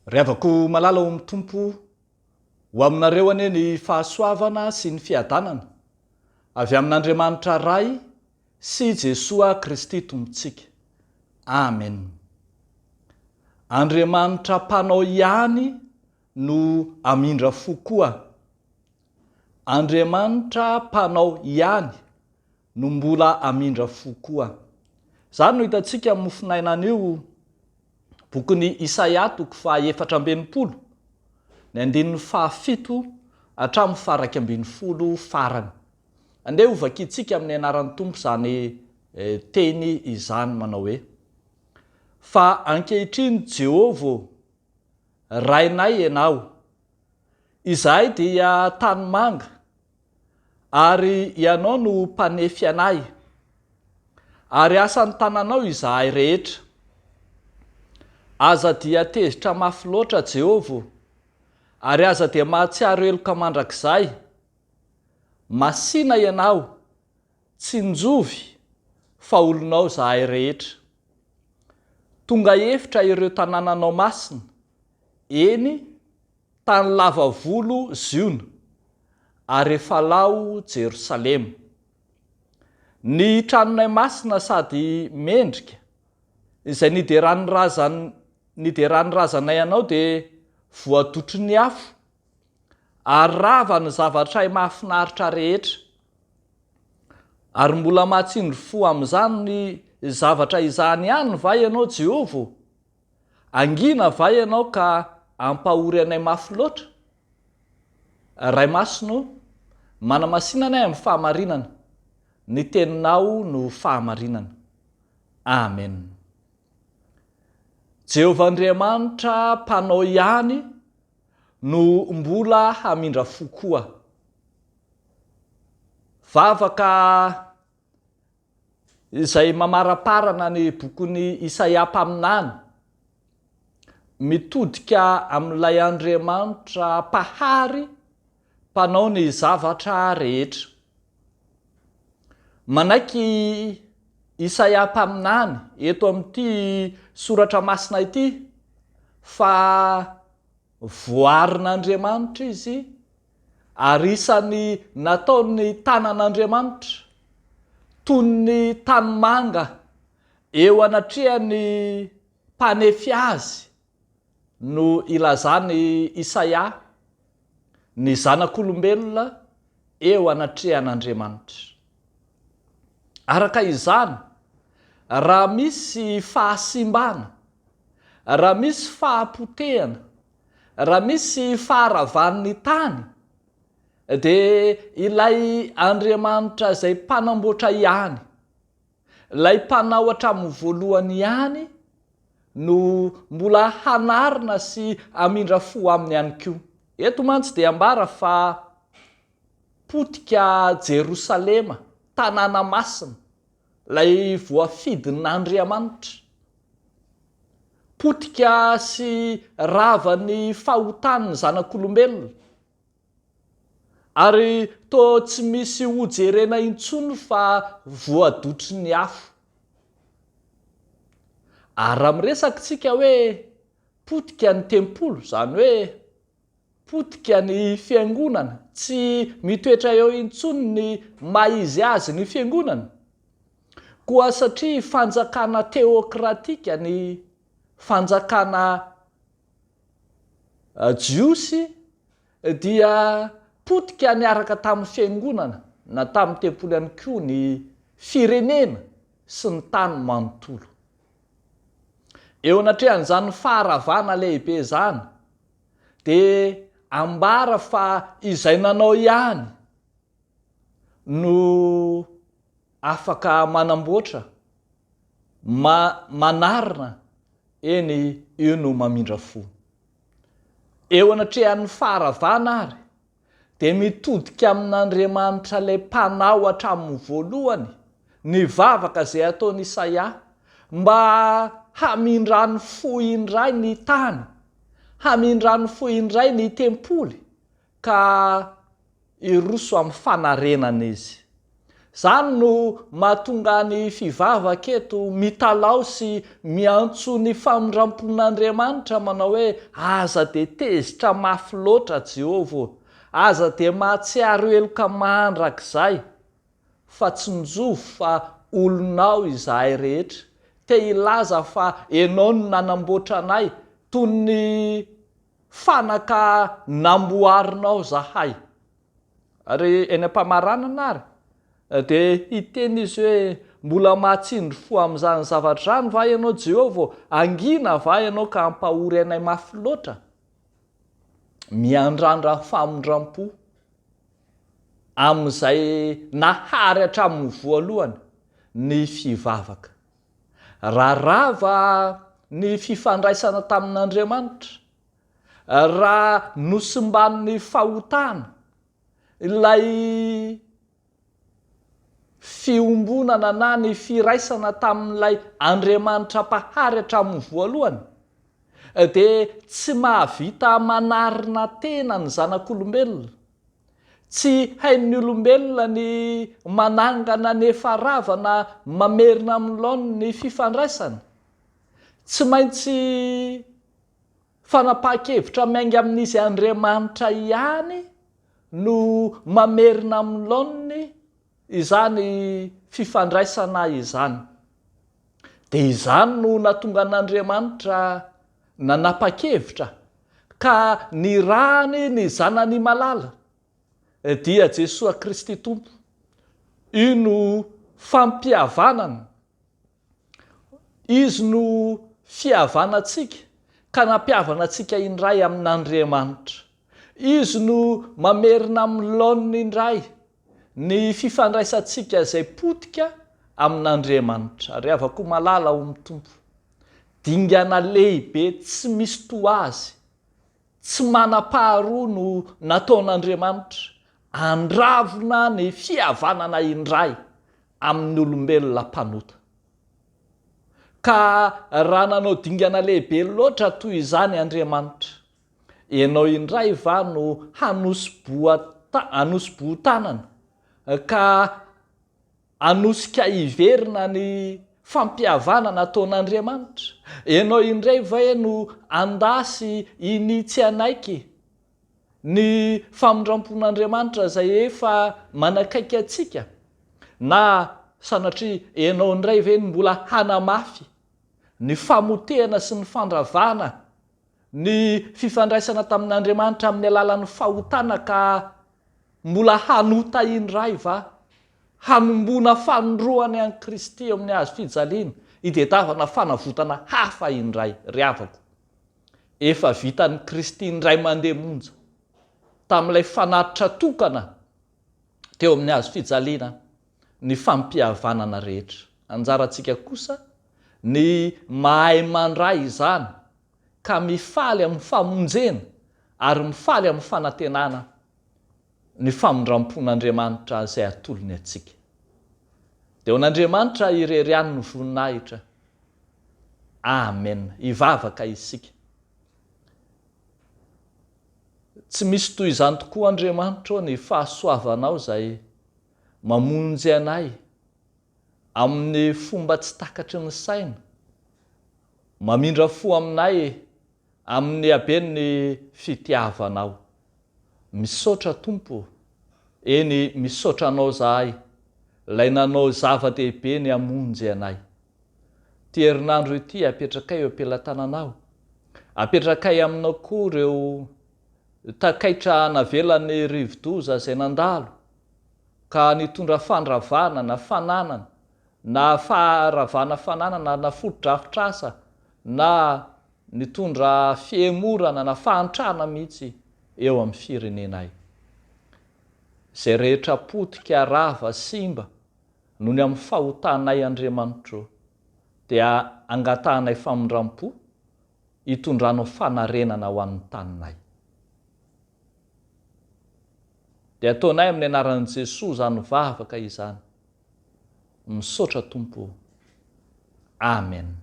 Riavako malala ao amin'ny tompo ho aminareo anie ny fahasoavana sy ny fiadanana avy amin'Andriamanitra ray sy Jesoa Kristy tompontsika. Amen. Andriamanitra mpanao ihany no hamindra fo koa. Andriamanitra mpanao ihany no mbola hamindra fo koa. Zany no hitantsika amin'ny mofinainan'io bokin'ny Isaia toko faha 4:20 ny 17 hatramin'ny faraky 10 farany. Andeha hovakitsika amin'ny anaran'ny Tompo zany teny izany manao hoe: fa ankehitriny Jehova rainay ianao, izahay dia tanimanga ary ianao no mpanefy anay, ary asan'ny tananao izahay rehetra. Aza dia tezitra mafy loatra Jehova, ary aza dia mahatsiaro eloka mandrakizay. Masina ianao, tsy njovy, fa olonao zahay rehetra. Tonga efitra ireo tanànanao masina, eny tany lava volo Ziona, ary efa lao Jerosalema. Ny tranonay masina sady mendrika, izay nideran'razanay anao dia voadotry ny afo, ary rava ny zavatray mahafinaritra rehetra. Ary mbola mahatsindry fo amin'izany ny zavatra izany ihany va ianao Jehova? Angina va ianao ka ampahory anay mafy loatra? Ray masino, manamasinanay amin'ny fahamarinana, ny teninao no fahamarinana. Amen. Jehova Andriamanitra mpanao ihany no mbola hamindra fo koa. Vavaka izay mamaraparana ny bokin'ny Isaia mpaminany mitodika amin'ilay Andriamanitra pahary mpanao ny zavatra rehetra. Manaiky Isaia mpaminany eto amin'ity soratra masina ity fa voarin'Andriamanitra izy, ary isany nataony tanan'Andriamanitra toy ny tanimanga eo anatrehan'ny mpanefy azy no ilazany Isaia, ny zanak'olombelona eo anatrehan'Andriamanitra. Araka izany, raha misy fahasimbana, raha misy fahapotehana, raha misy faharavan'ny tany, dia ilay Andriamanitra izay mpanamboatra ihany, ilay mpanao hatramin'ny voalohany ihany no mbola hanarina sy hamindra fo aminy ihany koa. Eto mantsy dia ambara fa potika Jerosalema, tanàna masina, ilay voafidin'Andriamanitra. Potika sy ravan'ny fahotan'ny zanak'olombelona, ary toa tsy misy hojerena intsony fa voadotry ny afo. Ary raha miresakitsika hoe potika ny tempolo, zany hoe potika ny fiangonana, tsy mitoetra eo intsony ny maizy azy ny fiangonana, koa satria fanjakana teokratika ny fanjakana jiosy dia potika niaraka tamin'ny fiangonana na tamin'ny tempolo ihany koa ny firenena sy ny tany manontolo. Eo anatrehan'izany faharavana lehibe zany dia ambara fa izay nanao ihany no afaka manamboatra, manarina, eny io no mamindra fo. Eo anatrehan'ny faharavana ary dia mitodika amin'Andriamanitra ilay mpanao hatramin'ny voalohany ny vavaka izay ataony Isaia, mba hamindrany fo indray ny tany, hamindrany fo indray ny tempoly, ka iroso amin'ny fanarenana izy. Zany no mahatonga ny fivavaka eto mitalao sy miantso ny famindrampon'Andriamanitra manao hoe aza de tezitra mafy loatra Jehova, aza de mahatsiaro eloka mandrakizay, fa tsy njovo fa olonao izahay rehetra. Te ilaza fa enao no nanamboatra anay toy ny fanaka namboarinao zahay. Ary eny am-pamaranana ary de hiteny izy hoe mbola mahatsindry fo amin'izany zavatra zany va ianao Jehova, angina va ianao ka hampahory anay mafy loatra? Miandrandra famindram-po amin'izay nahary hatramin'ny voalohany ny fivavaka. Raharava ny fifandraisana tamin'Andriamanitra, raha nosimban'ny fahotana ilay fiombonana na ny firaisana tamin'ilay Andriamanitra mpahary hatramin'ny voalohany, de tsy mahavita manarina tena ny zanak'olombelona. Tsy hain'ny olombelona ny manangana nefa ravana mamerina amin'ny laony ny fifandraisana. Tsy maintsy fanapakevitra miainga amin'izy Andriamanitra ihany no mamerina amin'ny laony izany fifandraisana izany. De izany no natonga an'Andriamanitra nanapa-kevitra ka nirahany ny zanany malala, dia Jesosy Kristy Tompo. Io no fampihavanana, izy no fihavanantsika ka nampihavana antsika indray amin'Andriamanitra. Izy no mamerina amin'ny laoniny indray ny fifandraisantsika izay potika amin'Andriamanitra. Ary avako malala ho mitompo, dingana lehibe tsy misy toa azy, tsy manam-paharoa no nataon'Andriamanitra andravona ny fihavanana indray amin'ny olombelona mpanota. Ka raha nanao dingana lehibe loatra toy izany Andriamanitra, ianao indray va no hanosy-botanana ka hanosika hiverina ny fampihavanana ataon'Andriamanitra? Ianao indray va no andasy initsy anaiky ny famindrampon'Andriamanitra izay efa manakaiky atsika? Na sanatria ianao indray ve no mbola hanamafy ny famotehana sy ny fandravana ny fifandraisana tamin'Andriamanitra amin'ny alalan'ny fahotana ka mbola hanota indray va? Hanombona fanondroany an'i Kristy amin'ny hazo fijaliana, hitedavana fanavotana hafa indray. Ry havako, efa vitan'i Kristy indray mandeha monja tamin'ilay fanatitra tokana teo amin'ny hazo fijaliana ny fampihavanana rehetra. Anjarantsika kosa ny mahay mandray izany ka mifaly amin'ny famonjena ary mifaly amin'ny fanantenana ny famindrampon'Andriamanitra izay atolony atsika. Dia hoan'Andriamanitra ireriany ny voninahitra. Amen. Hivavaka isika. Tsy misy toy izany tokoa Andriamanitra ny fahasoavanao izay mamonjy anay amin'ny fomba tsy takatry ny saina, mamindra fo aminay amin'ny haben'ny fitiavanao. Misaotra Tompo, eny misaotra anao zahay, ilay nanao zava-dehibe ny hamonjy anay. Ty herinandro ity apetrakay eo am-pelantananao, apetrakay aminao koa ireo takaitra navelan'ny rivo-doza izay nandalo ka nitondra fandravana na fananana na faharavana fananana na foto-drafitrasa na nitondra fiemorana na fahantrana mihitsy eo amin'ny firenenay. Izay rehetra potika rava simba noho ny amin'ny fahotanay Andriamanitra, dia angatahanay famindram-po, hitondranao fanarenana ho an'ny taninay. Dia ataonay amin'ny anaran'i Jesosy izany vavaka izany. Misaotra Tompo. Amen.